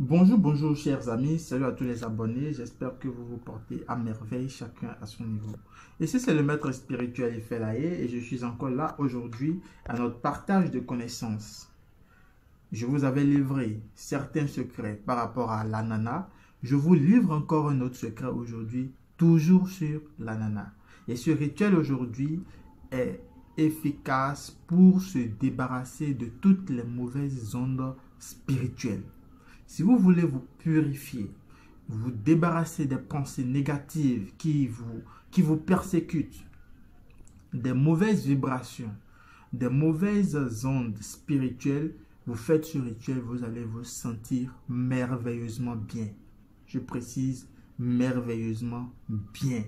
Bonjour, bonjour chers amis, salut à tous les abonnés, j'espère que vous vous portez à merveille, chacun à son niveau. Ici c'est le maître spirituel Ifelaye et je suis encore là aujourd'hui à notre partage de connaissances. Je vous avais livré certains secrets par rapport à l'ananas, je vous livre encore un autre secret aujourd'hui, toujours sur l'ananas. Et ce rituel aujourd'hui est efficace pour se débarrasser de toutes les mauvaises ondes spirituelles. Si vous voulez vous purifier, vous débarrasser des pensées négatives qui vous persécutent, des mauvaises vibrations, des mauvaises ondes spirituelles, vous faites ce rituel, vous allez vous sentir merveilleusement bien. Je précise, merveilleusement bien.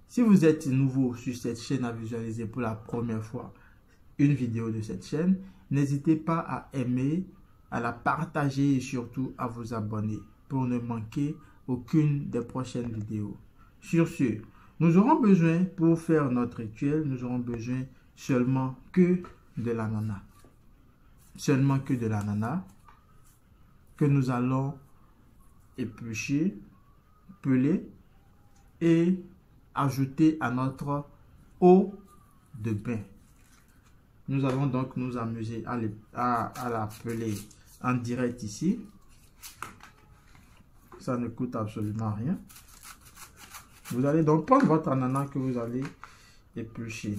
Si vous êtes nouveau sur cette chaîne à visualiser pour la première fois une vidéo de cette chaîne, n'hésitez pas à aimer, à la partager et surtout à vous abonner pour ne manquer aucune des prochaines vidéos. Sur ce, nous aurons besoin, pour faire notre rituel, nous aurons besoin seulement que de l'ananas. Seulement que de l'ananas que nous allons éplucher, peler et ajouter à notre eau de bain. Nous allons donc nous amuser à la peler en direct ici. Ça ne coûte absolument rien. Vous allez donc prendre votre ananas que vous allez éplucher.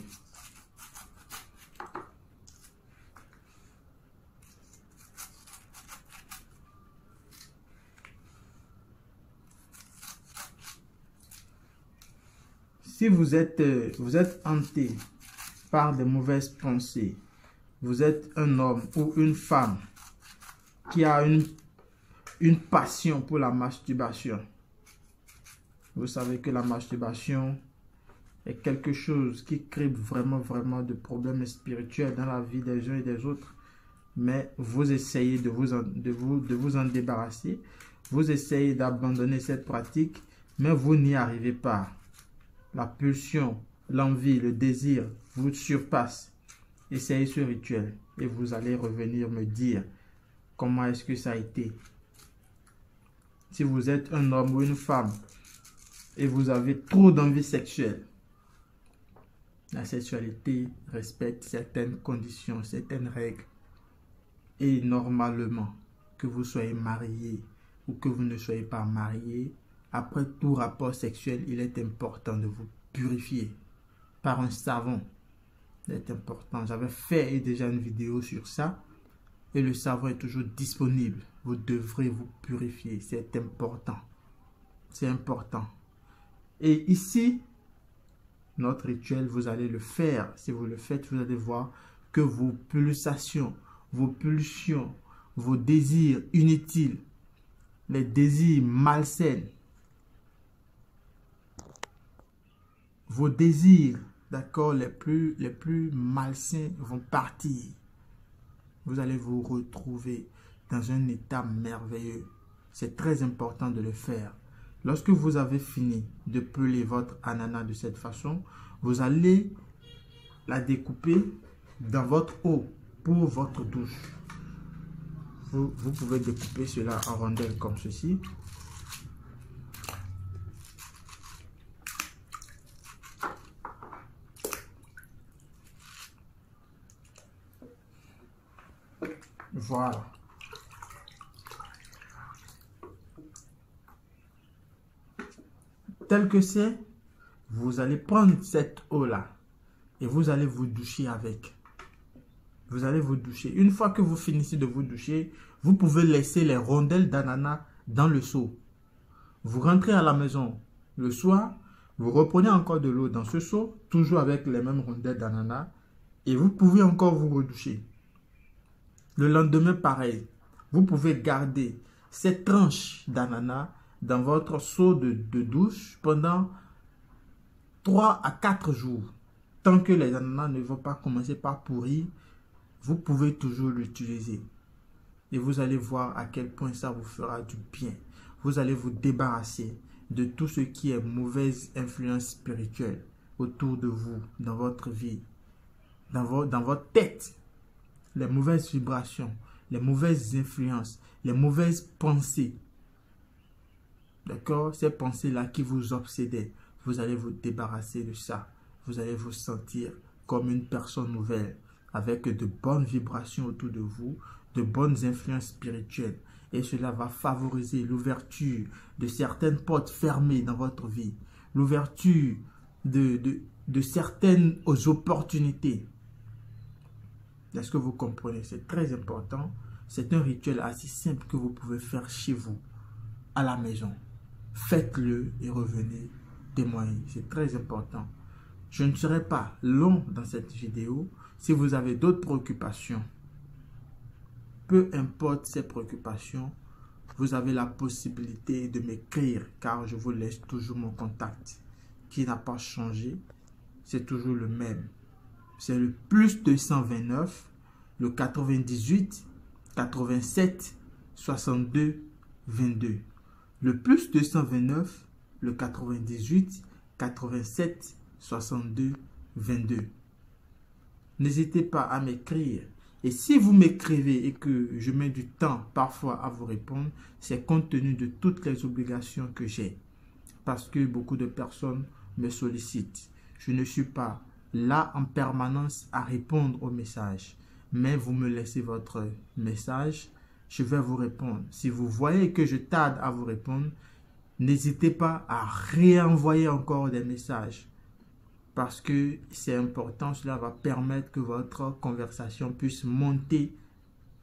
Si vous êtes hanté par de mauvaises pensées, vous êtes un homme ou une femme qui a une passion pour la masturbation. Vous savez que la masturbation est quelque chose qui crée vraiment de problèmes spirituels dans la vie des uns et des autres. Mais vous essayez de vous en débarrasser. Vous essayez d'abandonner cette pratique, mais vous n'y arrivez pas. La pulsion, l'envie, le désir vous surpasse. Essayez ce rituel et vous allez revenir me dire comment est-ce que ça a été. Si vous êtes un homme ou une femme et vous avez trop d'envie sexuelle, la sexualité respecte certaines conditions, certaines règles. Et normalement, que vous soyez marié ou que vous ne soyez pas marié, après tout rapport sexuel, il est important de vous purifier par un savon. C'est important. J'avais fait déjà une vidéo sur ça et le savon est toujours disponible. Vous devrez vous purifier. C'est important. C'est important. Et ici, notre rituel, vous allez le faire. Si vous le faites, vous allez voir que vos pulsations, vos pulsions, vos désirs inutiles, les désirs malsains, vos désirs, d'accord, les plus malsains vont partir. Vous allez vous retrouver dans un état merveilleux. C'est très important de le faire. Lorsque vous avez fini de peler votre ananas de cette façon, vous allez la découper dans votre eau pour votre douche. Vous pouvez découper cela en rondelles comme ceci. Voilà. Tel que c'est, vous allez prendre cette eau-là et vous allez vous doucher avec. Vous allez vous doucher. Une fois que vous finissez de vous doucher, vous pouvez laisser les rondelles d'ananas dans le seau. Vous rentrez à la maison le soir, vous reprenez encore de l'eau dans ce seau, toujours avec les mêmes rondelles d'ananas, et vous pouvez encore vous redoucher. Le lendemain, pareil. Vous pouvez garder cette tranche d'ananas dans votre seau de douche pendant 3 à 4 jours. Tant que les ananas ne vont pas commencer par pourrir, vous pouvez toujours l'utiliser. Et vous allez voir à quel point ça vous fera du bien. Vous allez vous débarrasser de tout ce qui est mauvaise influence spirituelle autour de vous, dans votre vie, dans votre tête. Les mauvaises vibrations, les mauvaises influences, les mauvaises pensées. D'accord? Ces pensées-là qui vous obsédaient, vous allez vous débarrasser de ça. Vous allez vous sentir comme une personne nouvelle, avec de bonnes vibrations autour de vous, de bonnes influences spirituelles. Et cela va favoriser l'ouverture de certaines portes fermées dans votre vie, l'ouverture de certaines opportunités. Est-ce que vous comprenez? C'est très important. C'est un rituel assez simple que vous pouvez faire chez vous, à la maison. Faites-le et revenez témoigner. C'est très important. Je ne serai pas long dans cette vidéo. Si vous avez d'autres préoccupations, peu importe ces préoccupations, vous avez la possibilité de m'écrire car je vous laisse toujours mon contact qui n'a pas changé. C'est toujours le même. C'est le plus 229, le 98, 87, 62, 22. Le plus 229, le 98, 87, 62, 22. N'hésitez pas à m'écrire. Et si vous m'écrivez et que je mets du temps parfois à vous répondre, c'est compte tenu de toutes les obligations que j'ai. Parce que beaucoup de personnes me sollicitent. Je ne suis pas là en permanence à répondre aux messages. Mais vous me laissez votre message, je vais vous répondre. Si vous voyez que je tarde à vous répondre, n'hésitez pas à réenvoyer encore des messages. Parce que c'est important, cela va permettre que votre conversation puisse monter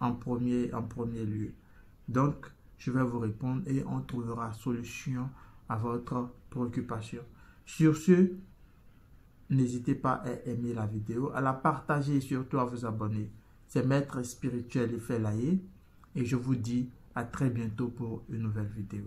en premier lieu. Donc, je vais vous répondre et on trouvera solution à votre préoccupation. Sur ce, n'hésitez pas à aimer la vidéo, à la partager et surtout à vous abonner. C'est Maître Spirituel Ifeelaye et je vous dis à très bientôt pour une nouvelle vidéo.